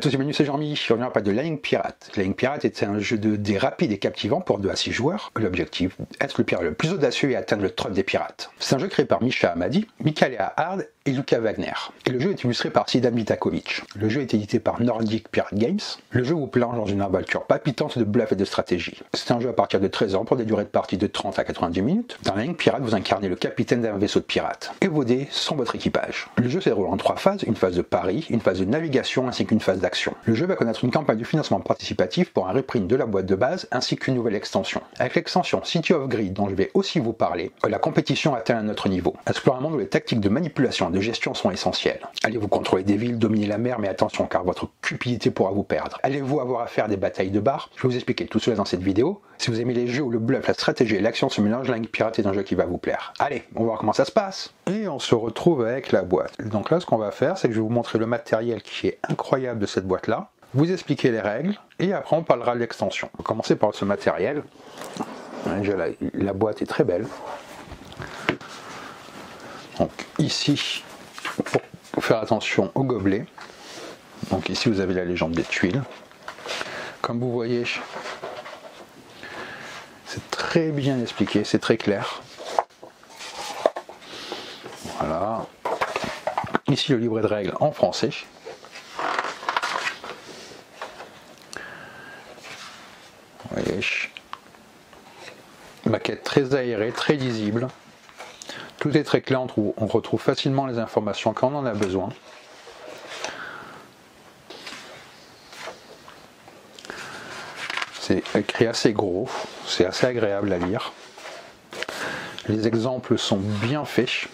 tous et bienvenue, c'est Jean-Mi. On va parler de Lying Pirate. Lying Pirate est un jeu de dés rapide et captivant pour 2 à 6 joueurs. L'objectif, être le pirate le plus audacieux et atteindre le trône des pirates. C'est un jeu créé par Misha Hamadi, Michaela Hard et Luca Wagner. Et le jeu est illustré par Sidan Vitakovic. Le jeu est édité par Nordic Pirate Games. Le jeu vous plonge dans une aventure palpitante de bluff et de stratégie. C'est un jeu à partir de 13 ans pour des durées de partie de 30 à 90 minutes. Dans Lying Pirate, vous incarnez le capitaine d'un vaisseau de pirates. Et vos dés sont votre équipage. Le jeu se déroule en 3 phases, une phase de pari, une phase de navigation ainsi qu'une phase d'action. Le jeu va connaître une campagne de financement participatif pour un reprint de la boîte de base ainsi qu'une nouvelle extension. Avec l'extension City of Greed dont je vais aussi vous parler, la compétition atteint un autre niveau. Explorez un monde où les tactiques de manipulation et de gestion sont essentielles. Allez-vous contrôler des villes, dominer la mer, mais attention car votre cupidité pourra vous perdre. Allez-vous avoir à faire des batailles de bar? Je vais vous expliquer tout cela dans cette vidéo. Si vous aimez les jeux où le bluff, la stratégie et l'action se mélangent, Lying Pirate est un jeu qui va vous plaire. Allez, on va voir comment ça se passe. Et on se retrouve avec la boîte. Donc là, ce qu'on va faire, c'est que je vais vous montrer le matériel qui est incroyable de cette boîte-là, vous expliquer les règles, et après on parlera de l'extension. On va commencer par ce matériel. Déjà, la boîte est très belle. Donc ici, pour faire attention au gobelet. Donc ici, vous avez la légende des tuiles. Comme vous voyez, c'est très bien expliqué, c'est très clair. Voilà. Ici, le livret de règles en français. Vous voyez. Maquette très aérée, très lisible. Tout est très clair, on retrouve facilement les informations quand on en a besoin. C'est écrit assez gros, c'est assez agréable à lire. Les exemples sont bien faits.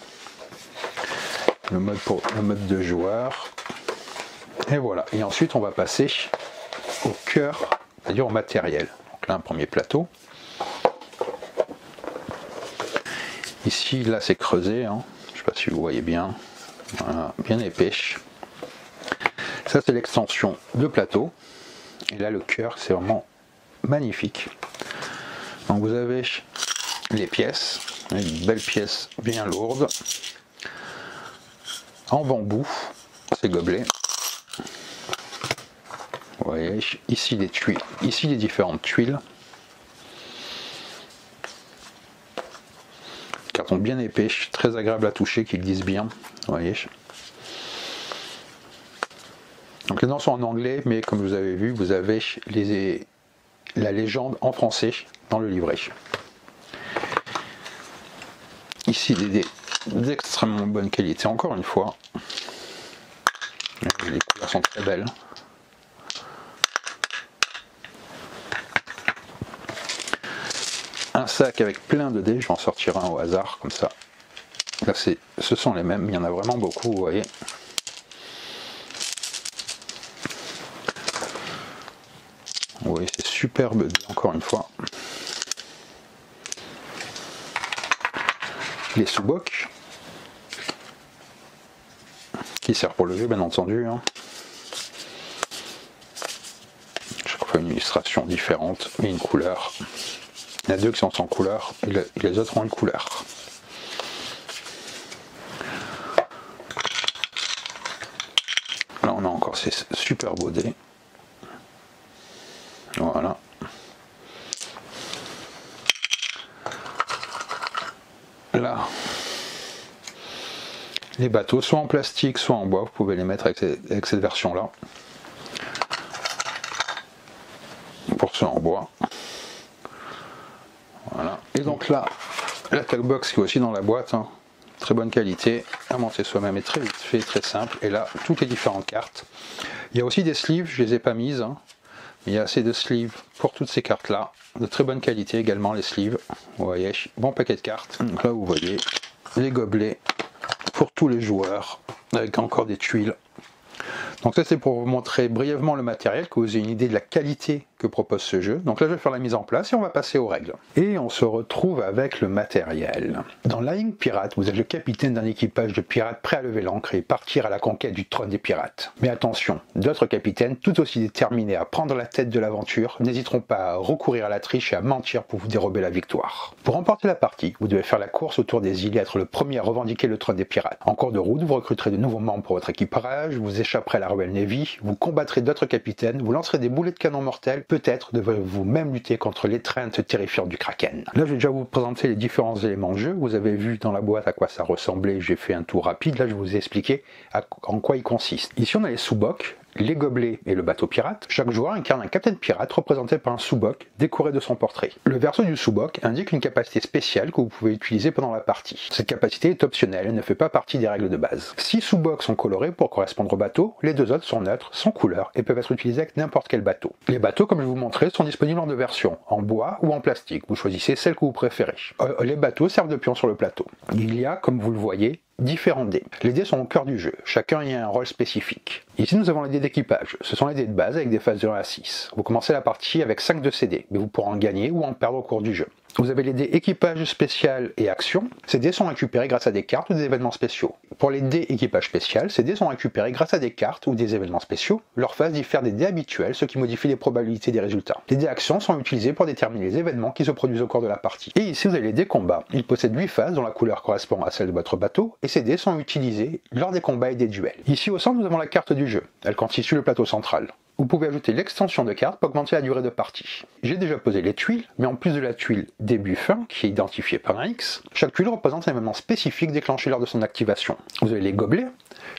Le mode de joueur. Et voilà. Et ensuite, on va passer au cœur, c'est-à-dire au matériel. Donc là, un premier plateau. Ici, là, c'est creusé. Hein. Je ne sais pas si vous voyez bien. Voilà, bien épais. Ça, c'est l'extension de plateau. Et là, le cœur, c'est vraiment magnifique. Donc, vous avez les pièces. Une belle pièce bien lourde. En bambou, ces gobelets. Vous voyez, ici les tuiles, ici les différentes tuiles. Carton bien épais, très agréable à toucher, qui glisse bien. Vous voyez. Donc les noms sont en anglais, mais comme vous avez vu, vous avez la légende en français dans le livret. Ici des dés d'extrêmement bonne qualité, encore une fois. Les couleurs sont très belles. Un sac avec plein de dés, je vais en sortir un au hasard, comme ça. Là, ce sont les mêmes, il y en a vraiment beaucoup, vous voyez. Vous voyez, c'est superbe dés, encore une fois. Les sous-bocs, qui servent pour le jeu, bien entendu. Hein. Chaque fois une illustration différente et une couleur. Il y en a 2 qui sont sans couleur et les autres ont une couleur. Là, on a encore ces super beaux dés. Voilà. Là, les bateaux, soit en plastique, soit en bois, vous pouvez les mettre avec cette version-là. Pour ceux en bois. Voilà. Et donc là, la talkbox qui est aussi dans la boîte, hein, très bonne qualité, à monter soi-même et très vite fait, très simple. Et là, toutes les différentes cartes. Il y a aussi des sleeves, je les ai pas mises, hein, mais il y a assez de sleeves pour toutes ces cartes-là. De très bonne qualité également les sleeves. Vous voyez, bon paquet de cartes. Donc là, vous voyez les gobelets pour tous les joueurs, avec encore des tuiles. Donc ça, c'est pour vous montrer brièvement le matériel, que vous ayez une idée de la qualité que propose ce jeu. Donc là je vais faire la mise en place et on va passer aux règles. Et on se retrouve avec le matériel. Dans Lying Pirate, vous êtes le capitaine d'un équipage de pirates prêt à lever l'ancre et partir à la conquête du trône des pirates. Mais attention, d'autres capitaines, tout aussi déterminés à prendre la tête de l'aventure, n'hésiteront pas à recourir à la triche et à mentir pour vous dérober la victoire. Pour remporter la partie, vous devez faire la course autour des îles et être le premier à revendiquer le trône des pirates. En cours de route, vous recruterez de nouveaux membres pour votre équipage, vous échapperez à la Royal Navy, vous combattrez d'autres capitaines, vous lancerez des boulets de canon mortels, peut-être devrez-vous même lutter contre l'étreinte terrifiante du Kraken. Là, je vais déjà vous présenter les différents éléments de jeu. Vous avez vu dans la boîte à quoi ça ressemblait, j'ai fait un tour rapide. Là, je vais vous expliquer en quoi il consiste. Ici, on a les sous-bocs, les gobelets et le bateau pirate. Chaque joueur incarne un capitaine pirate représenté par un sous-boc décoré de son portrait. Le verso du sous-boc indique une capacité spéciale que vous pouvez utiliser pendant la partie. Cette capacité est optionnelle et ne fait pas partie des règles de base. 6 sous-bocs sont colorés pour correspondre au bateau, les 2 autres sont neutres, sans couleur et peuvent être utilisés avec n'importe quel bateau. Les bateaux, comme je vous montrais, sont disponibles en 2 versions, en bois ou en plastique. Vous choisissez celle que vous préférez. Les bateaux servent de pions sur le plateau. Il y a, comme vous le voyez, différents dés. Les dés sont au cœur du jeu, chacun y a un rôle spécifique. Ici nous avons les dés d'équipage, ce sont les dés de base avec des phases de 1 à 6. Vous commencez la partie avec 5 de ces dés, mais vous pourrez en gagner ou en perdre au cours du jeu. Vous avez les dés équipage spécial et action. Ces dés sont récupérés grâce à des cartes ou des événements spéciaux. Pour les dés équipage spécial, ces dés sont récupérés grâce à des cartes ou des événements spéciaux. Leur phase diffère des dés habituels, ce qui modifie les probabilités des résultats. Les dés action sont utilisés pour déterminer les événements qui se produisent au cours de la partie. Et ici vous avez les dés combat. Ils possèdent 8 phases dont la couleur correspond à celle de votre bateau, et ces dés sont utilisés lors des combats et des duels. Ici au centre nous avons la carte du jeu. Elle constitue le plateau central. Vous pouvez ajouter l'extension de carte pour augmenter la durée de partie. J'ai déjà posé les tuiles, mais en plus de la tuile début-fin, qui est identifiée par un X, chaque tuile représente un événement spécifique déclenché lors de son activation. Vous avez les gobelets.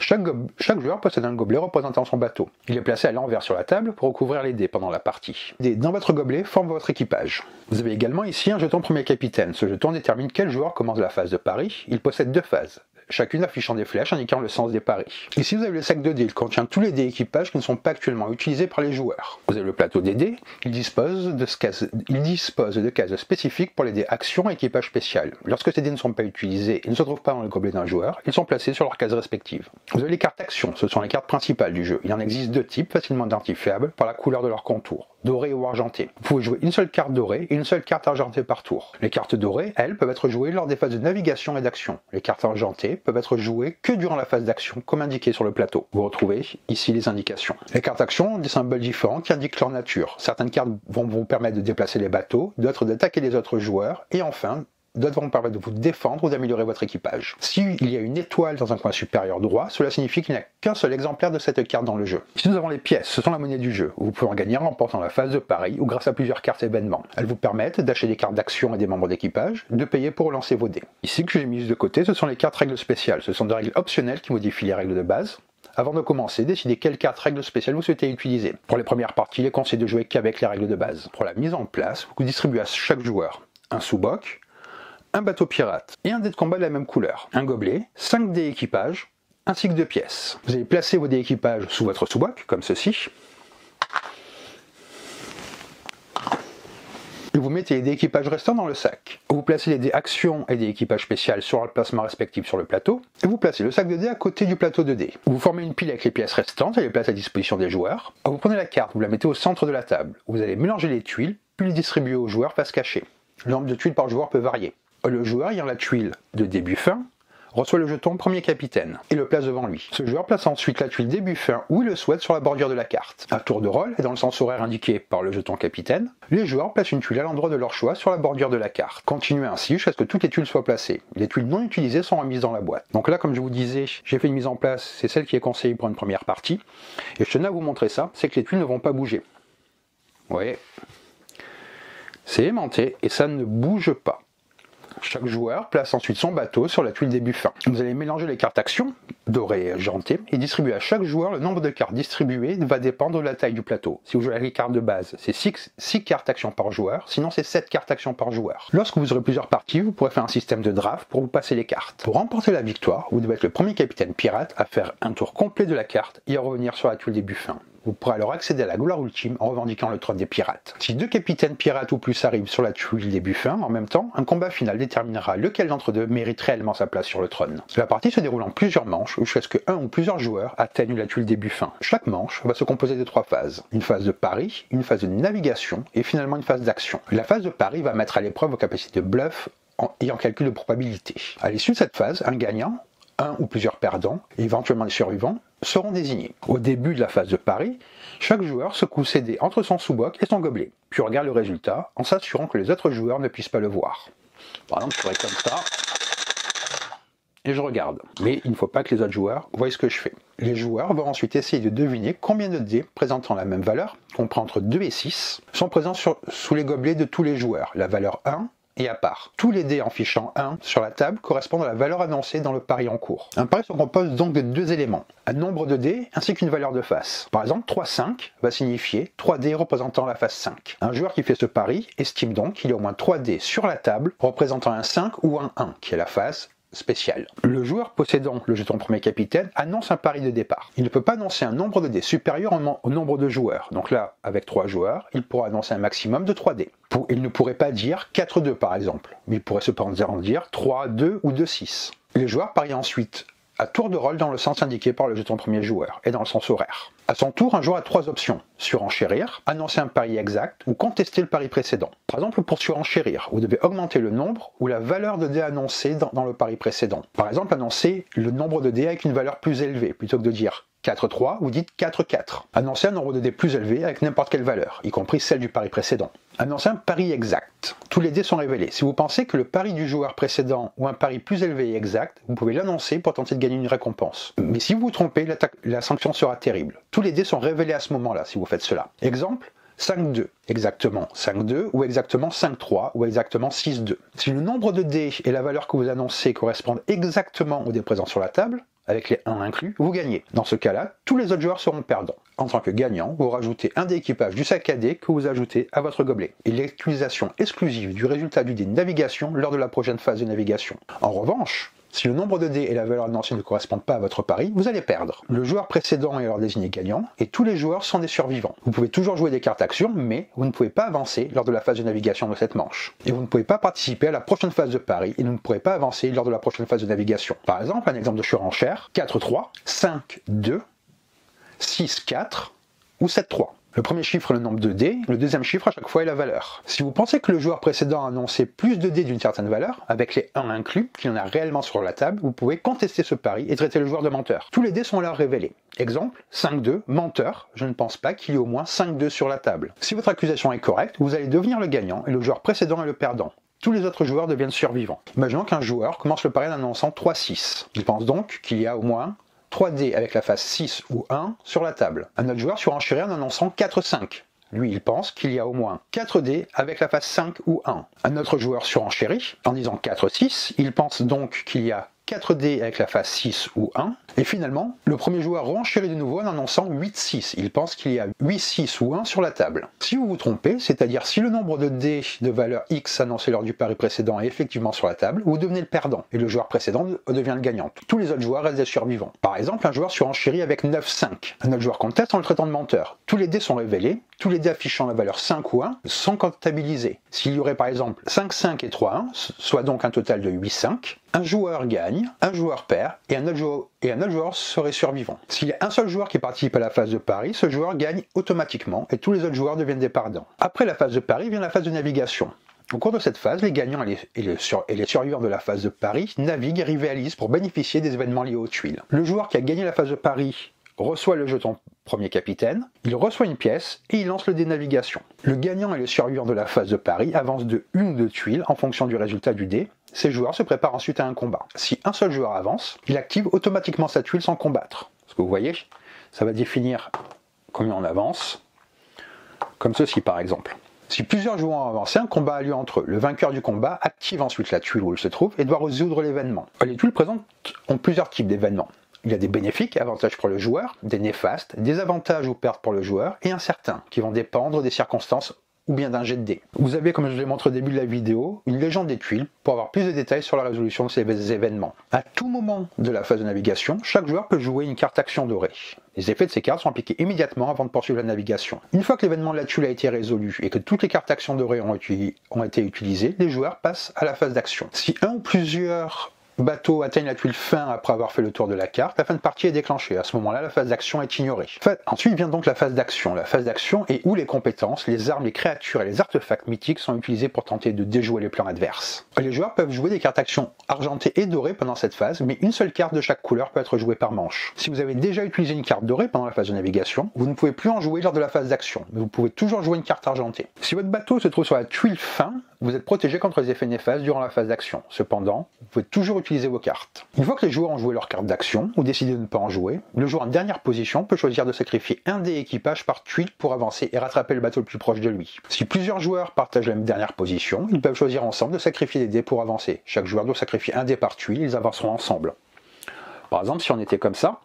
Chaque joueur possède un gobelet représentant son bateau. Il est placé à l'envers sur la table pour recouvrir les dés pendant la partie. Les dés dans votre gobelet forment votre équipage. Vous avez également ici un jeton premier capitaine. Ce jeton détermine quel joueur commence la phase de pari. Il possède 2 phases, chacune affichant des flèches indiquant le sens des paris. Ici vous avez le sac de dés, il contient tous les dés équipages qui ne sont pas actuellement utilisés par les joueurs. Vous avez le plateau des dés, il dispose de cases spécifiques pour les dés action et équipage spécial. Lorsque ces dés ne sont pas utilisés et ne se trouvent pas dans le gobelet d'un joueur, ils sont placés sur leurs cases respectives. Vous avez les cartes action, ce sont les cartes principales du jeu. Il en existe 2 types facilement identifiables par la couleur de leur contour, doré ou argenté. Vous pouvez jouer une seule carte dorée et une seule carte argentée par tour. Les cartes dorées, elles, peuvent être jouées lors des phases de navigation et d'action. Les cartes argentées peuvent être jouées que durant la phase d'action, comme indiqué sur le plateau. Vous retrouvez ici les indications. Les cartes action ont des symboles différents qui indiquent leur nature. Certaines cartes vont vous permettre de déplacer les bateaux, d'autres d'attaquer les autres joueurs, et enfin, d'autres vont permettre de vous défendre ou d'améliorer votre équipage. S'il y a une étoile dans un coin supérieur droit, cela signifie qu'il n'y a qu'un seul exemplaire de cette carte dans le jeu. Ici nous avons les pièces, ce sont la monnaie du jeu. Vous pouvez en gagner en remportant la phase de pari ou grâce à plusieurs cartes événements. Elles vous permettent d'acheter des cartes d'action et des membres d'équipage, de payer pour relancer vos dés. Ici que j'ai mises de côté, ce sont les cartes règles spéciales. Ce sont des règles optionnelles qui modifient les règles de base. Avant de commencer, décidez quelle carte règle spéciale vous souhaitez utiliser. Pour les premières parties, il est conseillé de jouer qu'avec les règles de base. Pour la mise en place, vous distribuez à chaque joueur un sous-boc, un bateau pirate et un dé de combat de la même couleur, un gobelet, 5 dés équipage, ainsi que 2 pièces. Vous allez placer vos dés équipage sous votre sous-boc, comme ceci. Et vous mettez les dés équipage restants dans le sac. Vous placez les dés action et dés équipage spécial sur leur placement respectif sur le plateau, et vous placez le sac de dés à côté du plateau de dés. Vous formez une pile avec les pièces restantes et les placez à disposition des joueurs. Vous prenez la carte, vous la mettez au centre de la table. Vous allez mélanger les tuiles, puis les distribuer aux joueurs face cachée. Le nombre de tuiles par joueur peut varier. Le joueur ayant la tuile de début fin reçoit le jeton premier capitaine et le place devant lui. Ce joueur place ensuite la tuile début fin où il le souhaite sur la bordure de la carte. À tour de rôle et dans le sens horaire indiqué par le jeton capitaine, les joueurs placent une tuile à l'endroit de leur choix sur la bordure de la carte. Continuez ainsi jusqu'à ce que toutes les tuiles soient placées. Les tuiles non utilisées sont remises dans la boîte. Donc là, comme je vous disais, j'ai fait une mise en place, c'est celle qui est conseillée pour une première partie. Et je tenais à vous montrer ça, c'est que les tuiles ne vont pas bouger. Vous voyez ? C'est aimanté et ça ne bouge pas. Chaque joueur place ensuite son bateau sur la tuile début fin. Vous allez mélanger les cartes actions, dorées et argentées, et distribuer à chaque joueur. Le nombre de cartes distribuées va dépendre de la taille du plateau. Si vous jouez avec les cartes de base, c'est 6 cartes actions par joueur, sinon c'est 7 cartes actions par joueur. Lorsque vous aurez plusieurs parties, vous pourrez faire un système de draft pour vous passer les cartes. Pour remporter la victoire, vous devez être le premier capitaine pirate à faire un tour complet de la carte et à revenir sur la tuile début fin. vous pourrez alors accéder à la gloire ultime en revendiquant le trône des pirates. Si 2 capitaines pirates ou plus arrivent sur la tuile début fin, en même temps, un combat final déterminera lequel d'entre eux mérite réellement sa place sur le trône. La partie se déroule en plusieurs manches jusqu'à ce que un ou plusieurs joueurs atteignent la tuile début fin. Chaque manche va se composer de 3 phases. Une phase de pari, une phase de navigation et finalement une phase d'action. La phase de pari va mettre à l'épreuve vos capacités de bluff et en calcul de probabilité. À l'issue de cette phase, un gagnant, un ou plusieurs perdants, et éventuellement les survivants, seront désignés. Au début de la phase de pari, chaque joueur secoue ses dés entre son sous-boc et son gobelet, puis regarde le résultat en s'assurant que les autres joueurs ne puissent pas le voir. Par exemple, je ferais comme ça, et je regarde. Mais il ne faut pas que les autres joueurs voient ce que je fais. Les joueurs vont ensuite essayer de deviner combien de dés présentant la même valeur, compris entre 2 et 6, sont présents sous les gobelets de tous les joueurs, la valeur 1, et à part. Tous les dés affichant 1 sur la table correspondent à la valeur annoncée dans le pari en cours. Un pari se compose donc de 2 éléments, un nombre de dés ainsi qu'une valeur de face. Par exemple, 3-5 va signifier 3 dés représentant la face 5. Un joueur qui fait ce pari estime donc qu'il y a au moins 3 dés sur la table représentant un 5 ou un 1, qui est la face spécial. Le joueur possédant le jeton premier capitaine annonce un pari de départ. Il ne peut pas annoncer un nombre de dés supérieur au nombre de joueurs. Donc là, avec 3 joueurs, il pourra annoncer un maximum de 3 dés. Il ne pourrait pas dire 4-2 par exemple, mais il pourrait cependant dire 3-2 ou 2-6. Les joueurs parient ensuite à tour de rôle dans le sens indiqué par le jeton premier joueur et dans le sens horaire. À son tour, un joueur a 3 options: surenchérir, annoncer un pari exact ou contester le pari précédent. Par exemple, pour surenchérir, vous devez augmenter le nombre ou la valeur de dés annoncée dans le pari précédent. Par exemple, annoncer le nombre de dés avec une valeur plus élevée, plutôt que de dire 4-3, vous dites 4-4. Annoncez un nombre de dés plus élevé avec n'importe quelle valeur, y compris celle du pari précédent. Annoncez un pari exact. Tous les dés sont révélés. Si vous pensez que le pari du joueur précédent ou un pari plus élevé est exact, vous pouvez l'annoncer pour tenter de gagner une récompense. Mais si vous vous trompez, la sanction sera terrible. Tous les dés sont révélés à ce moment-là si vous faites cela. Exemple, 5-2, exactement 5-2 ou exactement 5-3 ou exactement 6-2. Si le nombre de dés et la valeur que vous annoncez correspondent exactement aux dés présents sur la table, avec les 1 inclus, vous gagnez. Dans ce cas-là, tous les autres joueurs seront perdants. En tant que gagnant, vous rajoutez un dé équipage du sac à dés que vous ajoutez à votre gobelet, et l'utilisation exclusive du résultat du dé de navigation lors de la prochaine phase de navigation. En revanche, si le nombre de dés et la valeur annoncée ne correspondent pas à votre pari, vous allez perdre. Le joueur précédent est alors désigné gagnant, et tous les joueurs sont des survivants. Vous pouvez toujours jouer des cartes actions, mais vous ne pouvez pas avancer lors de la phase de navigation de cette manche. Et vous ne pouvez pas participer à la prochaine phase de pari, et vous ne pourrez pas avancer lors de la prochaine phase de navigation. Par exemple, un exemple de surenchère, 4-3, 5-2, 6-4 ou 7-3. Le premier chiffre est le nombre de dés, le deuxième chiffre à chaque fois est la valeur. Si vous pensez que le joueur précédent a annoncé plus de dés d'une certaine valeur, avec les 1 inclus, qu'il y en a réellement sur la table, vous pouvez contester ce pari et traiter le joueur de menteur. Tous les dés sont alors révélés. Exemple, 5-2, menteur, je ne pense pas qu'il y ait au moins 5-2 sur la table. Si votre accusation est correcte, vous allez devenir le gagnant et le joueur précédent est le perdant. Tous les autres joueurs deviennent survivants. Imaginons qu'un joueur commence le pari en annonçant 3-6. Il pense donc qu'il y a au moins 3 dés avec la face 6 ou 1 sur la table. Un autre joueur surenchérit en annonçant 4-5. Lui, il pense qu'il y a au moins 4 dés avec la face 5 ou 1. Un autre joueur surenchérit en disant 4-6. Il pense donc qu'il y a 4 dés avec la face 6 ou 1. Et finalement, le premier joueur renchérit de nouveau en annonçant 8-6. Il pense qu'il y a 8-6 ou 1 sur la table. Si vous vous trompez, c'est-à-dire si le nombre de dés de valeur X annoncé lors du pari précédent est effectivement sur la table, vous devenez le perdant et le joueur précédent devient le gagnant. Tous les autres joueurs restent des survivants. Par exemple, un joueur surenchérit avec 9-5. Un autre joueur conteste en le traitant de menteur. Tous les dés sont révélés, tous les dés affichant la valeur 5 ou 1 sont comptabilisés. S'il y aurait par exemple 5-5 et 3-1, soit donc un total de 8-5, un joueur gagne, un joueur perd et un autre joueur serait survivant. S'il y a un seul joueur qui participe à la phase de pari, ce joueur gagne automatiquement et tous les autres joueurs deviennent des perdants. Après la phase de pari vient la phase de navigation. Au cours de cette phase, les gagnants et les survivants de la phase de pari naviguent et rivalisent pour bénéficier des événements liés aux tuiles. Le joueur qui a gagné la phase de pari reçoit le jeton premier capitaine, il reçoit une pièce et il lance le dé navigation. Le gagnant et le survivant de la phase de pari avancent de 1 ou 2 tuiles en fonction du résultat du dé. Ces joueurs se préparent ensuite à un combat. Si un seul joueur avance, il active automatiquement sa tuile sans combattre. Ce que vous voyez, ça va définir combien on avance, comme ceci par exemple. Si plusieurs joueurs ont avancé, un combat a lieu entre eux. Le vainqueur du combat active ensuite la tuile où il se trouve et doit résoudre l'événement. Les tuiles présentes ont plusieurs types d'événements. Il y a des bénéfiques, avantages pour le joueur, des néfastes, des avantages ou pertes pour le joueur, et incertains, qui vont dépendre des circonstances ou bien d'un jet de dés. Vous avez, comme je l'ai montré au début de la vidéo, une légende des tuiles pour avoir plus de détails sur la résolution de ces événements. À tout moment de la phase de navigation, chaque joueur peut jouer une carte action dorée. Les effets de ces cartes sont appliqués immédiatement avant de poursuivre la navigation. Une fois que l'événement de la tuile a été résolu et que toutes les cartes actions dorées ont été utilisées, les joueurs passent à la phase d'action. Si un ou plusieurs bateaux atteignent la tuile fin après avoir fait le tour de la carte, la fin de partie est déclenchée. À ce moment-là, la phase d'action est ignorée. Ensuite vient donc la phase d'action. La phase d'action est où les compétences, les armes, les créatures et les artefacts mythiques sont utilisés pour tenter de déjouer les plans adverses. Les joueurs peuvent jouer des cartes actions argentées et dorées pendant cette phase, mais une seule carte de chaque couleur peut être jouée par manche. Si vous avez déjà utilisé une carte dorée pendant la phase de navigation, vous ne pouvez plus en jouer lors de la phase d'action, mais vous pouvez toujours jouer une carte argentée. Si votre bateau se trouve sur la tuile fin, vous êtes protégé contre les effets néfastes durant la phase d'action. Cependant, vous pouvez toujours utiliser vos cartes. Une fois que les joueurs ont joué leur carte d'action, ou décidé de ne pas en jouer, le joueur en dernière position peut choisir de sacrifier un dé équipage par tuile pour avancer et rattraper le bateau le plus proche de lui. Si plusieurs joueurs partagent la même dernière position, ils peuvent choisir ensemble de sacrifier des dés pour avancer. Chaque joueur doit sacrifier un dé par tuile, ils avanceront ensemble. Par exemple, si on était comme ça,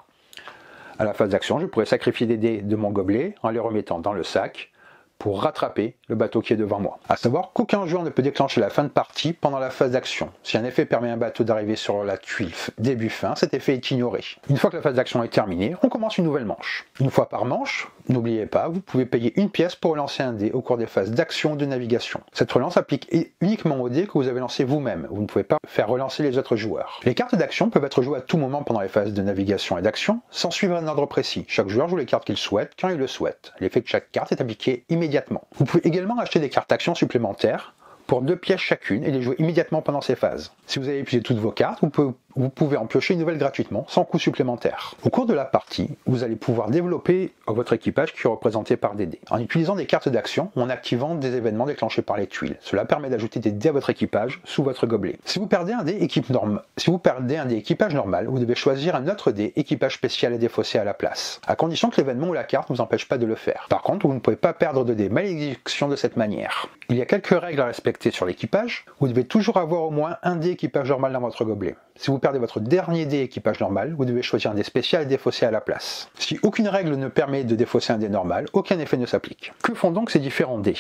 à la phase d'action, je pourrais sacrifier des dés de mon gobelet en les remettant dans le sac, pour rattraper le bateau qui est devant moi. A savoir qu'aucun joueur ne peut déclencher la fin de partie pendant la phase d'action. Si un effet permet à un bateau d'arriver sur la tuile début-fin, cet effet est ignoré. Une fois que la phase d'action est terminée, on commence une nouvelle manche. Une fois par manche, n'oubliez pas, vous pouvez payer une pièce pour relancer un dé au cours des phases d'action ou de navigation. Cette relance applique uniquement au dé que vous avez lancé vous-même. Vous ne pouvez pas faire relancer les autres joueurs. Les cartes d'action peuvent être jouées à tout moment pendant les phases de navigation et d'action, sans suivre un ordre précis. Chaque joueur joue les cartes qu'il souhaite quand il le souhaite. L'effet de chaque carte est appliqué immédiatement. Vous pouvez également acheter des cartes action supplémentaires pour 2 pièces chacune et les jouer immédiatement pendant ces phases. Si vous avez épuisé toutes vos cartes, vous pouvez en piocher une nouvelle gratuitement, sans coût supplémentaire. Au cours de la partie, vous allez pouvoir développer votre équipage qui est représenté par des dés, en utilisant des cartes d'action ou en activant des événements déclenchés par les tuiles. Cela permet d'ajouter des dés à votre équipage sous votre gobelet. Si vous perdez un dé équipage normal, vous devez choisir un autre dé équipage spécial et défausser à la place, à condition que l'événement ou la carte ne vous empêche pas de le faire. Par contre, vous ne pouvez pas perdre de dés malédiction de cette manière. Il y a quelques règles à respecter sur l'équipage. Vous devez toujours avoir au moins un dé équipage normal dans votre gobelet. Si vous perdez votre dernier dé équipage normal, vous devez choisir un dé spécial et défausser à la place. Si aucune règle ne permet de défausser un dé normal, aucun effet ne s'applique. Que font donc ces différents dés?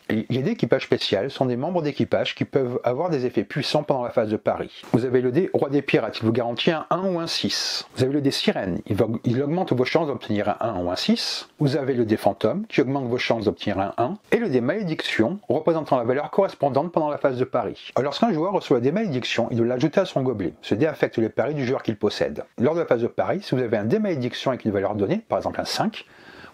Les dés équipage spécial sont des membres d'équipage qui peuvent avoir des effets puissants pendant la phase de pari. Vous avez le dé roi des pirates, il vous garantit un 1 ou un 6. Vous avez le dé sirène, il augmente vos chances d'obtenir un 1 ou un 6. Vous avez le dé fantôme qui augmente vos chances d'obtenir un 1. Et le dé malédiction représentant la valeur correspondante pendant la phase de pari. Lorsqu'un joueur reçoit des malédiction, il doit l'ajouter à son gobelet. Ce dé affecte les paris du joueur qu'il possède. Lors de la phase de pari, si vous avez un dé malédiction avec une valeur donnée, par exemple un 5,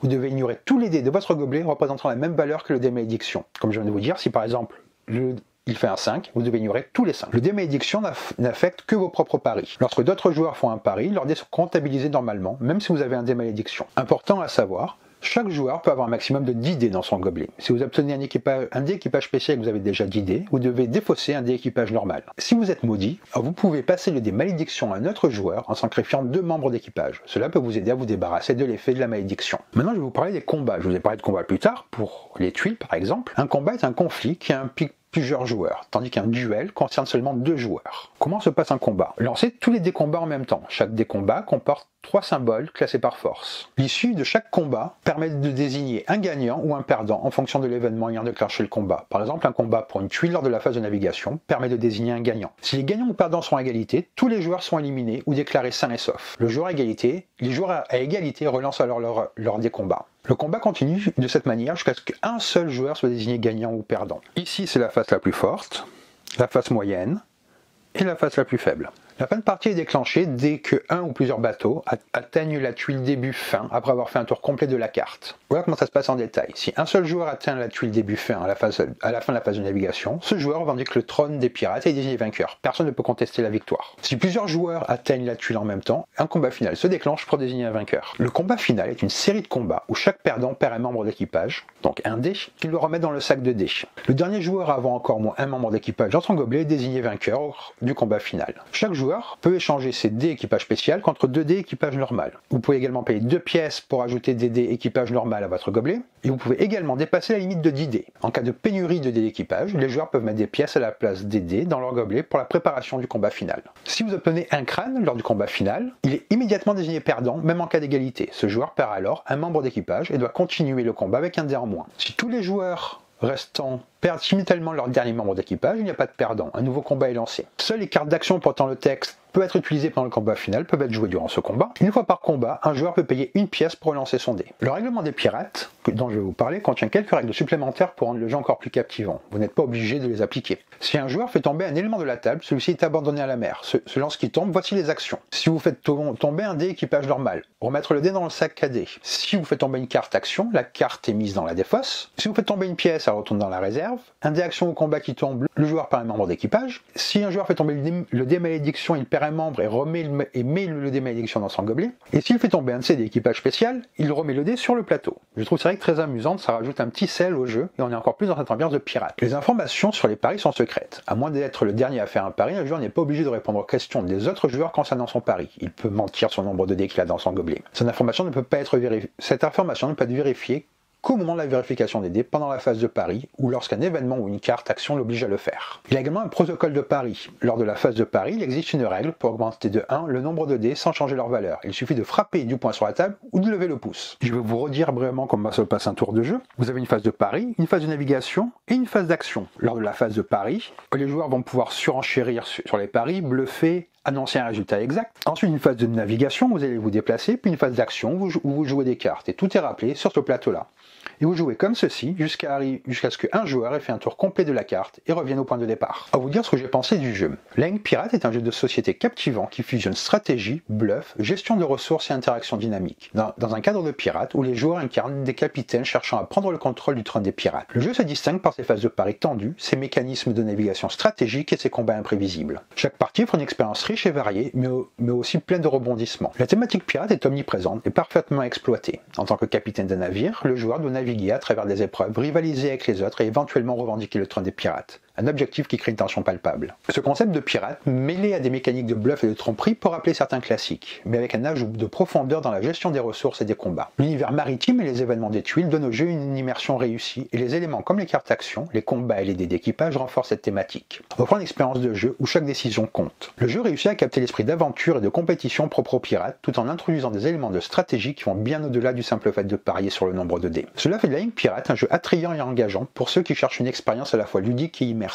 vous devez ignorer tous les dés de votre gobelet représentant la même valeur que le dé malédiction. Comme je viens de vous dire, si par exemple il fait un 5, vous devez ignorer tous les 5. Le dé malédiction n'affecte que vos propres paris. Lorsque d'autres joueurs font un pari, leurs dés sont comptabilisés normalement, même si vous avez un dé malédiction. Important à savoir, chaque joueur peut avoir un maximum de 10 dés dans son gobelet. Si vous obtenez un dé équipage spécial et que vous avez déjà 10 dés, vous devez défausser un dé équipage normal. Si vous êtes maudit, vous pouvez passer le dé malédiction à un autre joueur en sacrifiant 2 membres d'équipage. Cela peut vous aider à vous débarrasser de l'effet de la malédiction. Maintenant, je vais vous parler des combats. Je vous ai parlé de combats plus tard, pour les tuiles par exemple. Un combat est un conflit qui implique plusieurs joueurs, tandis qu'un duel concerne seulement 2 joueurs. Comment se passe un combat? Lancez tous les dés combats en même temps. Chaque dé combat comporte 3 symboles classés par force. L'issue de chaque combat permet de désigner un gagnant ou un perdant en fonction de l'événement ayant déclenché le combat. Par exemple, un combat pour une tuile lors de la phase de navigation permet de désigner un gagnant. Si les gagnants ou perdants sont à égalité, tous les joueurs sont éliminés ou déclarés sains et saufs. Les joueurs à égalité relancent alors leur dé combat. Le combat continue de cette manière jusqu'à ce qu'un seul joueur soit désigné gagnant ou perdant. Ici, c'est la phase la plus forte, la phase moyenne et la phase la plus faible. La fin de partie est déclenchée dès que un ou plusieurs bateaux atteignent la tuile début-fin après avoir fait un tour complet de la carte. Voilà comment ça se passe en détail. Si un seul joueur atteint la tuile début-fin à la fin de la phase de navigation, ce joueur revendique le trône des pirates et est désigné vainqueur. Personne ne peut contester la victoire. Si plusieurs joueurs atteignent la tuile en même temps, un combat final se déclenche pour désigner un vainqueur. Le combat final est une série de combats où chaque perdant perd un membre d'équipage, donc un dé, qu'il doit remettre dans le sac de dés. Le dernier joueur à avoir encore au moins un membre d'équipage dans son gobelet est désigné vainqueur du combat final. Chaque joueur peut échanger ses dés équipage spécial contre 2 dés équipage normal. Vous pouvez également payer 2 pièces pour ajouter des dés équipage normal à votre gobelet, et vous pouvez également dépasser la limite de 10 dés. En cas de pénurie de dés d'équipage, les joueurs peuvent mettre des pièces à la place des dés dans leur gobelet pour la préparation du combat final. Si vous obtenez un crâne lors du combat final, il est immédiatement désigné perdant, même en cas d'égalité. Ce joueur perd alors un membre d'équipage et doit continuer le combat avec un dé en moins. Si tous les joueurs restants perdent simultanément leur dernier membre d'équipage, il n'y a pas de perdant. Un nouveau combat est lancé. Seules les cartes d'action portant le texte peut être utilisés pendant le combat final, peuvent être joués durant ce combat. Une fois par combat, un joueur peut payer une pièce pour relancer son dé. Le règlement des pirates, dont je vais vous parler, contient quelques règles supplémentaires pour rendre le jeu encore plus captivant. Vous n'êtes pas obligé de les appliquer. Si un joueur fait tomber un élément de la table, celui-ci est abandonné à la mer. Selon ce qui tombe, voici les actions. Si vous faites tomber un dé équipage normal, remettre le dé dans le sac cadet. Si vous faites tomber une carte action, la carte est mise dans la défausse. Si vous faites tomber une pièce, elle retourne dans la réserve. Un dé action au combat qui tombe, le joueur perd un membre d'équipage. Si un joueur fait tomber le dé malédiction, il perd un membre et met le dé malédiction dans son gobelet. Et s'il fait tomber un de ses dés équipage spécial, il remet le dé sur le plateau. Je trouve cette règle très amusante, ça rajoute un petit sel au jeu et on est encore plus dans cette ambiance de pirate. Les informations sur les paris sont secrètes. À moins d'être le dernier à faire un pari, un joueur n'est pas obligé de répondre aux questions des autres joueurs concernant son pari. Il peut mentir sur le nombre de dés qu'il a dans son gobelet. Cette information ne peut être vérifiée qu'au moment de la vérification des dés pendant la phase de pari ou lorsqu'un événement ou une carte action l'oblige à le faire. Il y a également un protocole de pari. Lors de la phase de pari, il existe une règle pour augmenter de 1 le nombre de dés sans changer leur valeur. Il suffit de frapper du poing sur la table ou de lever le pouce. Je vais vous redire brièvement comment se passe un tour de jeu. Vous avez une phase de pari, une phase de navigation et une phase d'action. Lors de la phase de pari, les joueurs vont pouvoir surenchérir sur les paris, bluffer, annoncer un résultat exact. Ensuite, une phase de navigation, vous allez vous déplacer, puis une phase d'action où vous jouez des cartes. Et tout est rappelé sur ce plateau-là. Et vous jouez comme ceci jusqu'à ce qu'un joueur ait fait un tour complet de la carte et revienne au point de départ. À vous dire ce que j'ai pensé du jeu. Lion Pirate est un jeu de société captivant qui fusionne stratégie, bluff, gestion de ressources et interaction dynamique. Dans un cadre de pirate où les joueurs incarnent des capitaines cherchant à prendre le contrôle du trône des pirates. Le jeu se distingue par ses phases de pari tendues, ses mécanismes de navigation stratégique et ses combats imprévisibles. Chaque partie offre une expérience riche et variée, mais aussi pleine de rebondissements. La thématique pirate est omniprésente et parfaitement exploitée. En tant que capitaine d'un navire, le joueur doit naviguer à travers des épreuves, rivaliser avec les autres et éventuellement revendiquer le trône des pirates. Un objectif qui crée une tension palpable. Ce concept de pirate, mêlé à des mécaniques de bluff et de tromperie, peut rappeler certains classiques, mais avec un ajout de profondeur dans la gestion des ressources et des combats. L'univers maritime et les événements des tuiles donnent au jeu une immersion réussie, et les éléments comme les cartes actions, les combats et les dés d'équipage renforcent cette thématique, offrant une expérience de jeu où chaque décision compte. Le jeu réussit à capter l'esprit d'aventure et de compétition propre aux pirates, tout en introduisant des éléments de stratégie qui vont bien au-delà du simple fait de parier sur le nombre de dés. Cela fait de Lion Pirate un jeu attrayant et engageant pour ceux qui cherchent une expérience à la fois ludique et immersive.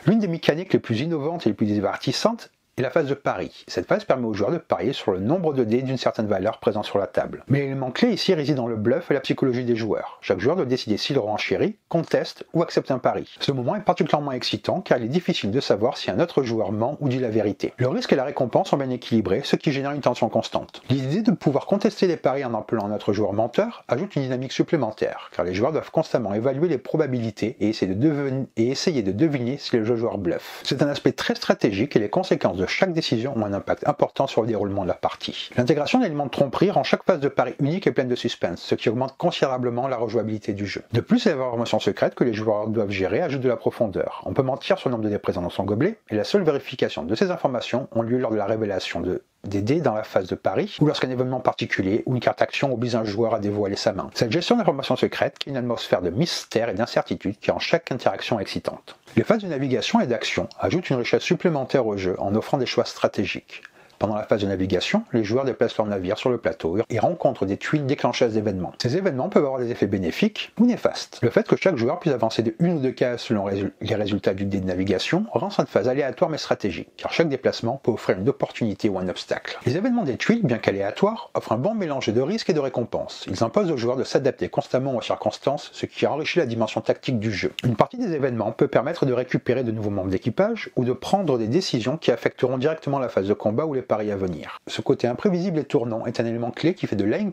L'une des mécaniques les plus innovantes et les plus divertissantes est la phase de pari. Cette phase permet aux joueurs de parier sur le nombre de dés d'une certaine valeur présent sur la table. Mais l'élément clé ici réside dans le bluff et la psychologie des joueurs. Chaque joueur doit décider s'il renchérit, conteste ou accepte un pari. Ce moment est particulièrement excitant car il est difficile de savoir si un autre joueur ment ou dit la vérité. Le risque et la récompense sont bien équilibrés, ce qui génère une tension constante. L'idée de pouvoir contester les paris en appelant un autre joueur menteur ajoute une dynamique supplémentaire, car les joueurs doivent constamment évaluer les probabilités et essayer de deviner si le joueur bluffe. C'est un aspect très stratégique et les conséquences de chaque décision ont un impact important sur le déroulement de la partie. L'intégration d'éléments de tromperie rend chaque phase de pari unique et pleine de suspense, ce qui augmente considérablement la rejouabilité du jeu. De plus, les informations secrètes que les joueurs doivent gérer ajoutent de la profondeur. On peut mentir sur le nombre de dés présents dans son gobelet, et la seule vérification de ces informations ont lieu lors de la révélation des dés dans la phase de pari, ou lorsqu'un événement particulier ou une carte action oblige un joueur à dévoiler sa main. Cette gestion d'informations secrètes crée une atmosphère de mystère et d'incertitude qui rend chaque interaction excitante. Les phases de navigation et d'action ajoutent une richesse supplémentaire au jeu en offrant des choix stratégiques. Pendant la phase de navigation, les joueurs déplacent leur navire sur le plateau et rencontrent des tuiles déclencheuses d'événements. Ces événements peuvent avoir des effets bénéfiques ou néfastes. Le fait que chaque joueur puisse avancer de une ou deux cases selon les résultats du dé de navigation rend cette phase aléatoire mais stratégique, car chaque déplacement peut offrir une opportunité ou un obstacle. Les événements des tuiles, bien qu'aléatoires, offrent un bon mélange de risques et de récompenses. Ils imposent aux joueurs de s'adapter constamment aux circonstances, ce qui enrichit la dimension tactique du jeu. Une partie des événements peut permettre de récupérer de nouveaux membres d'équipage ou de prendre des décisions qui affecteront directement la phase de combat ou les paris à venir. Ce côté imprévisible et tournant est un élément clé qui fait de Lion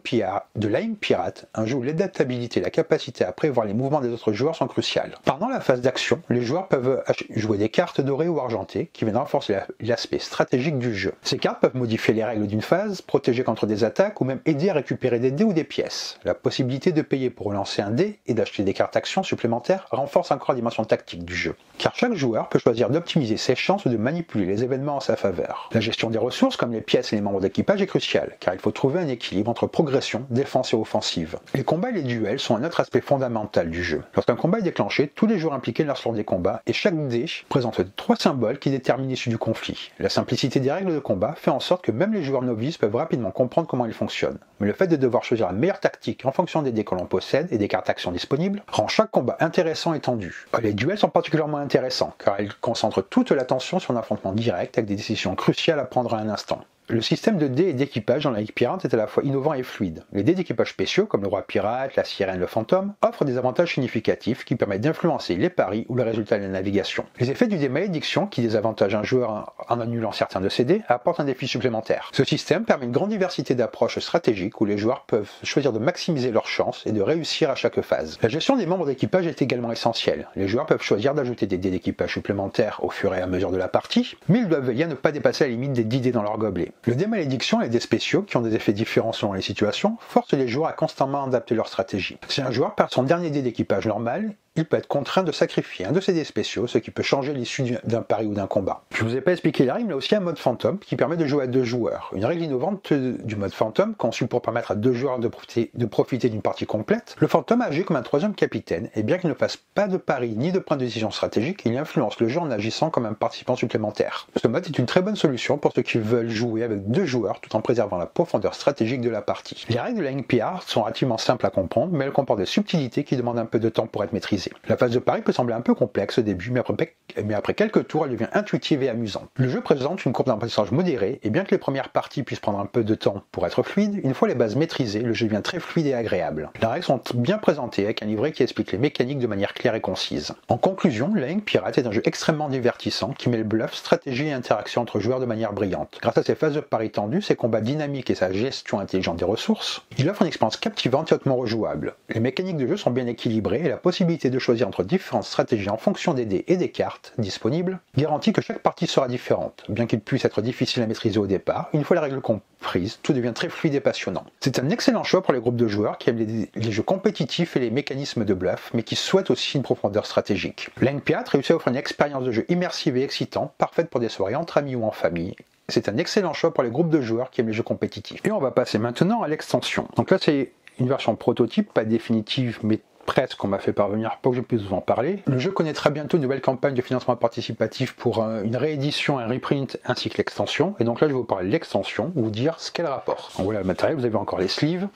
Pirate un jeu où l'adaptabilité et la capacité à prévoir les mouvements des autres joueurs sont cruciales. Pendant la phase d'action, les joueurs peuvent jouer des cartes dorées ou argentées qui viennent renforcer l'aspect stratégique du jeu. Ces cartes peuvent modifier les règles d'une phase, protéger contre des attaques ou même aider à récupérer des dés ou des pièces. La possibilité de payer pour relancer un dé et d'acheter des cartes actions supplémentaires renforce encore la dimension tactique du jeu. Car chaque joueur peut choisir d'optimiser ses chances ou de manipuler les événements en sa faveur. La gestion des ressources comme les pièces et les membres d'équipage est cruciale, car il faut trouver un équilibre entre progression, défense et offensive. Les combats et les duels sont un autre aspect fondamental du jeu. Lorsqu'un combat est déclenché, tous les joueurs impliqués lancent lors des combats, et chaque dé présente 3 symboles qui déterminent l'issue du conflit. La simplicité des règles de combat fait en sorte que même les joueurs novices peuvent rapidement comprendre comment ils fonctionnent. mais le fait de devoir choisir la meilleure tactique en fonction des dés que l'on possède et des cartes actions disponibles rend chaque combat intéressant et tendu. Les duels sont particulièrement intéressants car ils concentrent toute l'attention sur un affrontement direct avec des décisions cruciales à prendre à un instant. Le système de dés et d'équipage dans la Ligue Pirate est à la fois innovant et fluide. Les dés d'équipage spéciaux, comme le roi pirate, la sirène, le fantôme, offrent des avantages significatifs qui permettent d'influencer les paris ou le résultat de la navigation. Les effets du dé malédiction, qui désavantage un joueur en annulant certains de ses dés, apportent un défi supplémentaire. Ce système permet une grande diversité d'approches stratégiques où les joueurs peuvent choisir de maximiser leurs chances et de réussir à chaque phase. La gestion des membres d'équipage est également essentielle. Les joueurs peuvent choisir d'ajouter des dés d'équipage supplémentaires au fur et à mesure de la partie, mais ils doivent veiller à ne pas dépasser la limite des 10 dés dans leur gobelet. Le dé malédiction et les dés spéciaux, qui ont des effets différents selon les situations, forcent les joueurs à constamment adapter leur stratégie. Si un joueur perd son dernier dé d'équipage normal, il peut être contraint de sacrifier un de ses dés spéciaux, ce qui peut changer l'issue d'un pari ou d'un combat. Je vous ai pas expliqué les règles, mais il y a aussi un mode fantôme qui permet de jouer à 2 joueurs. Une règle innovante du mode fantôme, conçue pour permettre à 2 joueurs de profiter d'une partie complète. Le fantôme agit comme un 3e capitaine, et bien qu'il ne fasse pas de pari ni de point de décision stratégique, il influence le jeu en agissant comme un participant supplémentaire. Ce mode est une très bonne solution pour ceux qui veulent jouer avec 2 joueurs tout en préservant la profondeur stratégique de la partie. Les règles de la Ligue Pirate sont relativement simples à comprendre, mais elles comportent des subtilités qui demandent un peu de temps pour être maîtrisées. La phase de pari peut sembler un peu complexe au début, mais après quelques tours, elle devient intuitive et amusante. Le jeu présente une courbe d'apprentissage modérée, et bien que les premières parties puissent prendre un peu de temps pour être fluides, une fois les bases maîtrisées, le jeu devient très fluide et agréable. Les règles sont bien présentées avec un livret qui explique les mécaniques de manière claire et concise. En conclusion, la Ligue Pirate est un jeu extrêmement divertissant qui mêle bluff, stratégie et interaction entre joueurs de manière brillante. Grâce à ses phases de pari tendues, ses combats dynamiques et sa gestion intelligente des ressources, il offre une expérience captivante et hautement rejouable. Les mécaniques de jeu sont bien équilibrées et la possibilité de choisir entre différentes stratégies en fonction des dés et des cartes disponibles garantit que chaque partie sera différente. Bien qu'il puisse être difficile à maîtriser au départ, une fois les règles comprises, tout devient très fluide et passionnant. C'est un excellent choix pour les groupes de joueurs qui aiment les jeux compétitifs et les mécanismes de bluff, mais qui souhaitent aussi une profondeur stratégique. La Ligue Pirate réussit à offrir une expérience de jeu immersive et excitante, parfaite pour des soirées entre amis ou en famille. C'est un excellent choix pour les groupes de joueurs qui aiment les jeux compétitifs. Et on va passer maintenant à l'extension. Donc là c'est une version prototype, pas définitive, mais presque qu'on m'a fait parvenir pour que je puisse vous en parler. Le jeu connaîtra bientôt une nouvelle campagne de financement participatif pour une réédition, un reprint ainsi que l'extension. Et donc là je vais vous parler de l'extension, vous dire ce qu'elle rapporte. Donc voilà le matériel, vous avez encore les sleeves.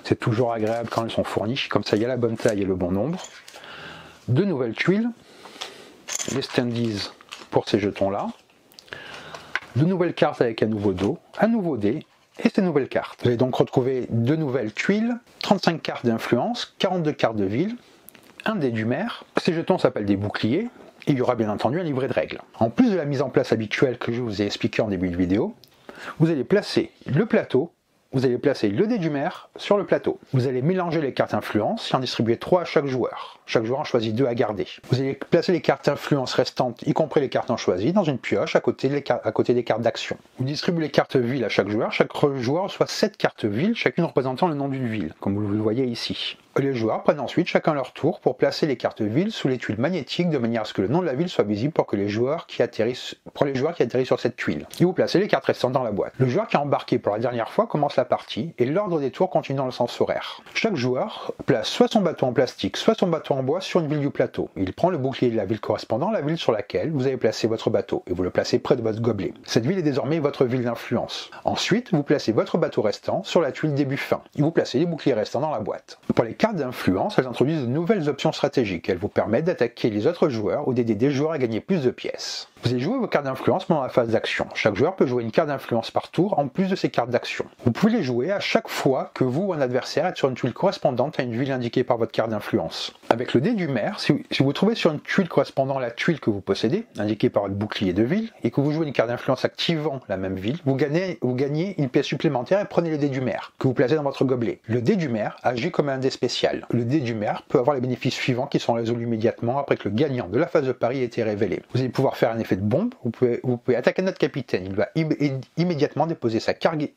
C'est toujours agréable quand elles sont fournies, comme ça il y a la bonne taille et le bon nombre. 2 nouvelles tuiles, les standees pour ces jetons là. 2 nouvelles cartes avec un nouveau dos, un nouveau dé et ces nouvelles cartes. Vous allez donc retrouver 2 nouvelles tuiles, 35 cartes d'influence, 42 cartes de ville, un dé du maire. Ces jetons s'appellent des boucliers. Il y aura bien entendu un livret de règles. En plus de la mise en place habituelle que je vous ai expliqué en début de vidéo, vous allez placer le plateau, vous allez placer le dé du maire sur le plateau. Vous allez mélanger les cartes influence et en distribuer 3 à chaque joueur. Chaque joueur en choisit 2 à garder. Vous allez placer les cartes influence restantes, y compris les cartes non choisies, dans une pioche à côté des cartes d'action. Vous distribuez les cartes ville à chaque joueur. Chaque joueur reçoit 7 cartes ville, chacune représentant le nom d'une ville, comme vous le voyez ici. Les joueurs prennent ensuite chacun leur tour pour placer les cartes ville sous les tuiles magnétiques de manière à ce que le nom de la ville soit visible pour les joueurs qui atterrissent sur cette tuile. Et vous placez les cartes restantes dans la boîte. Le joueur qui a embarqué pour la dernière fois commence la partie et l'ordre des tours continue dans le sens horaire. Chaque joueur place soit son bateau en plastique, soit son bateau en bois sur une ville du plateau. Il prend le bouclier de la ville correspondant à la ville sur laquelle vous avez placé votre bateau et vous le placez près de votre gobelet. Cette ville est désormais votre ville d'influence. Ensuite, vous placez votre bateau restant sur la tuile début fin et vous placez les boucliers restants dans la boîte. Pour les cartes d'influence, elles introduisent de nouvelles options stratégiques. Elles vous permettent d'attaquer les autres joueurs ou d'aider des joueurs à gagner plus de pièces. Vous allez jouer vos cartes d'influence pendant la phase d'action. Chaque joueur peut jouer une carte d'influence par tour en plus de ses cartes d'action. Vous pouvez les jouer à chaque fois que vous ou un adversaire êtes sur une tuile correspondante à une ville indiquée par votre carte d'influence. Avec le dé du maire, si vous vous trouvez sur une tuile correspondant à la tuile que vous possédez, indiquée par votre bouclier de ville, et que vous jouez une carte d'influence activant la même ville, vous gagnez une pièce supplémentaire et prenez le dé du maire, que vous placez dans votre gobelet. Le dé du maire agit comme un dé spécial. Le dé du maire peut avoir les bénéfices suivants qui sont résolus immédiatement après que le gagnant de la phase de pari ait été révélé. Vous allez pouvoir faire un effet de bombe, vous pouvez attaquer notre capitaine, il va immédiatement déposer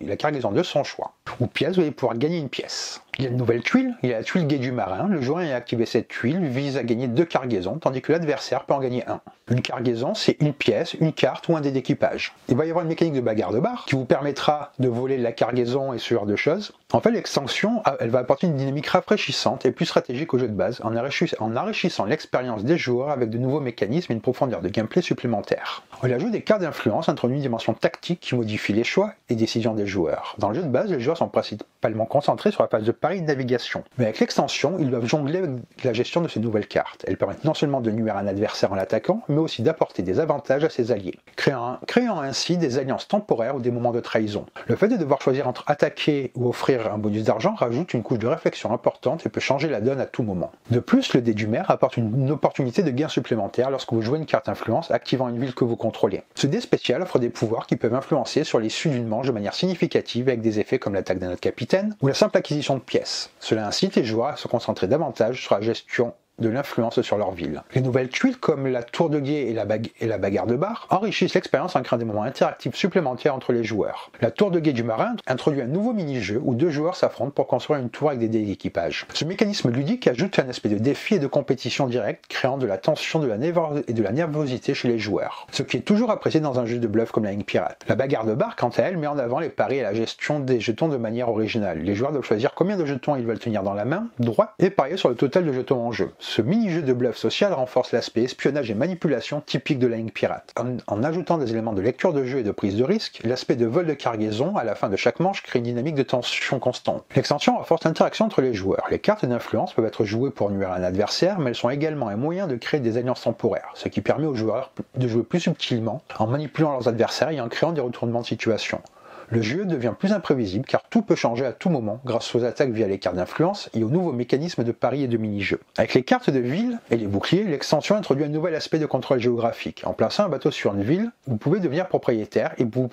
la cargaison de son choix. Ou pièce, vous allez pouvoir gagner une pièce. Il y a une nouvelle tuile, il y a la tuile guet du marin. Le joueur ayant activé cette tuile vise à gagner 2 cargaisons, tandis que l'adversaire peut en gagner 1. Une cargaison, c'est une pièce, une carte ou un dé d'équipage. Il va y avoir une mécanique de bagarre de bar qui vous permettra de voler la cargaison et ce genre de choses. En fait, l'extension, elle va apporter une dynamique rafraîchissante et plus stratégique au jeu de base, en enrichissant l'expérience des joueurs avec de nouveaux mécanismes et une profondeur de gameplay supplémentaire. L'ajout des cartes d'influence introduit une dimension tactique qui modifie les choix et décisions des joueurs. Dans le jeu de base, les joueurs sont principalement concentrés sur la phase de pari et de navigation. Mais avec l'extension, ils doivent jongler avec la gestion de ces nouvelles cartes. Elles permettent non seulement de nuire à un adversaire en l'attaquant, mais aussi d'apporter des avantages à ses alliés, créant ainsi des alliances temporaires ou des moments de trahison. Le fait de devoir choisir entre attaquer ou offrir un bonus d'argent rajoute une couche de réflexion importante et peut changer la donne à tout moment. De plus, le dé du maire apporte une opportunité de gain supplémentaire lorsque vous jouez une carte influence activant une ville que vous contrôlez. Ce dé spécial offre des pouvoirs qui peuvent influencer sur l'issue d'une manche de manière significative avec des effets comme l'attaque d'un autre capitaine ou la simple acquisition de pièces. Cela incite les joueurs à se concentrer davantage sur la gestion de l'influence sur leur ville. Les nouvelles tuiles comme la tour de guet et la bagarre de bar enrichissent l'expérience en créant des moments interactifs supplémentaires entre les joueurs. La tour de guet du marin introduit un nouveau mini-jeu où deux joueurs s'affrontent pour construire une tour avec des dés d'équipage. Ce mécanisme ludique ajoute un aspect de défi et de compétition directe, créant de la tension et de la nervosité chez les joueurs, ce qui est toujours apprécié dans un jeu de bluff comme la ligne pirate. La bagarre de bar, quant à elle, met en avant les paris et la gestion des jetons de manière originale. Les joueurs doivent choisir combien de jetons ils veulent tenir dans la main droite et parier sur le total de jetons en jeu. Ce mini-jeu de bluff social renforce l'aspect espionnage et manipulation typique de la ligne pirate. En ajoutant des éléments de lecture de jeu et de prise de risque, l'aspect de vol de cargaison à la fin de chaque manche crée une dynamique de tension constante. L'extension renforce l'interaction entre les joueurs. Les cartes d'influence peuvent être jouées pour nuire à un adversaire, mais elles sont également un moyen de créer des alliances temporaires, ce qui permet aux joueurs de jouer plus subtilement, en manipulant leurs adversaires et en créant des retournements de situation. Le jeu devient plus imprévisible car tout peut changer à tout moment grâce aux attaques via les cartes d'influence et aux nouveaux mécanismes de pari et de mini-jeux. Avec les cartes de ville et les boucliers, l'extension introduit un nouvel aspect de contrôle géographique. En plaçant un bateau sur une ville, vous pouvez devenir propriétaire et vous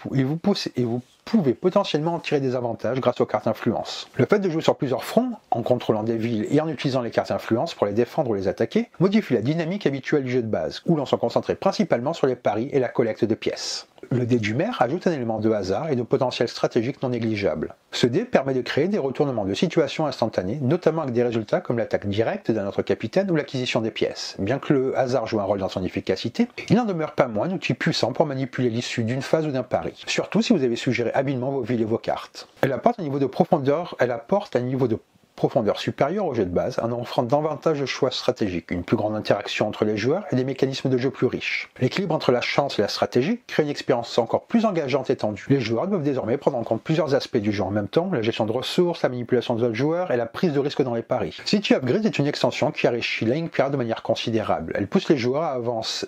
pouvez potentiellement en tirer des avantages grâce aux cartes influence. Le fait de jouer sur plusieurs fronts, en contrôlant des villes et en utilisant les cartes influence pour les défendre ou les attaquer, modifie la dynamique habituelle du jeu de base, où l'on se concentrait principalement sur les paris et la collecte de pièces. Le dé du maire ajoute un élément de hasard et de potentiel stratégique non négligeable. Ce dé permet de créer des retournements de situation instantanés, notamment avec des résultats comme l'attaque directe d'un autre capitaine ou l'acquisition des pièces. Bien que le hasard joue un rôle dans son efficacité, il n'en demeure pas moins un outil puissant pour manipuler l'issue d'une phase ou d'un pari, surtout si vous avez suggéré habilement vos villes et vos cartes. Elle apporte un niveau de profondeur supérieur au jeu de base en offrant davantage de choix stratégiques, une plus grande interaction entre les joueurs et des mécanismes de jeu plus riches. L'équilibre entre la chance et la stratégie crée une expérience encore plus engageante et étendue. Les joueurs doivent désormais prendre en compte plusieurs aspects du jeu en même temps, la gestion de ressources, la manipulation des autres joueurs et la prise de risque dans les paris. City Upgrade est une extension qui enrichit la ligne pirate de manière considérable. Elle pousse les joueurs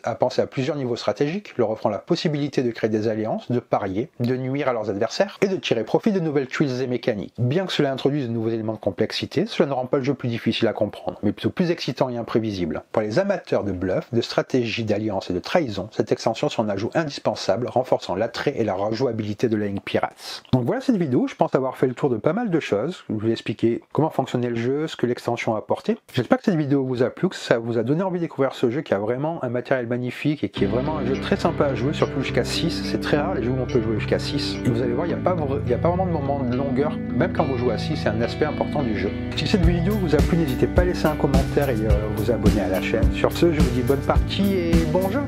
à penser à plusieurs niveaux stratégiques, leur offrant la possibilité de créer des alliances, de parier, de nuire à leurs adversaires et de tirer profit de nouvelles tuiles et mécaniques. Bien que cela introduise de nouveaux éléments de complexité, cela ne rend pas le jeu plus difficile à comprendre, mais plutôt plus excitant et imprévisible. Pour les amateurs de bluff, de stratégie, d'alliance et de trahison, cette extension est un ajout indispensable, renforçant l'attrait et la rejouabilité de la ligne Pirates. Donc voilà cette vidéo, je pense avoir fait le tour de pas mal de choses. Je vous ai expliqué comment fonctionnait le jeu, ce que l'extension a apporté. J'espère que cette vidéo vous a plu, que ça vous a donné envie de découvrir ce jeu qui a vraiment un matériel magnifique et qui est vraiment un jeu très sympa à jouer, surtout jusqu'à 6. C'est très rare les jeux où on peut jouer jusqu'à 6. Et vous allez voir, il n'y a pas vraiment de moment de longueur, même quand vous jouez à 6, c'est un aspect important du jeu. Si cette vidéo vous a plu, n'hésitez pas à laisser un commentaire et vous abonner à la chaîne. Sur ce, je vous dis bonne partie et bon jeu!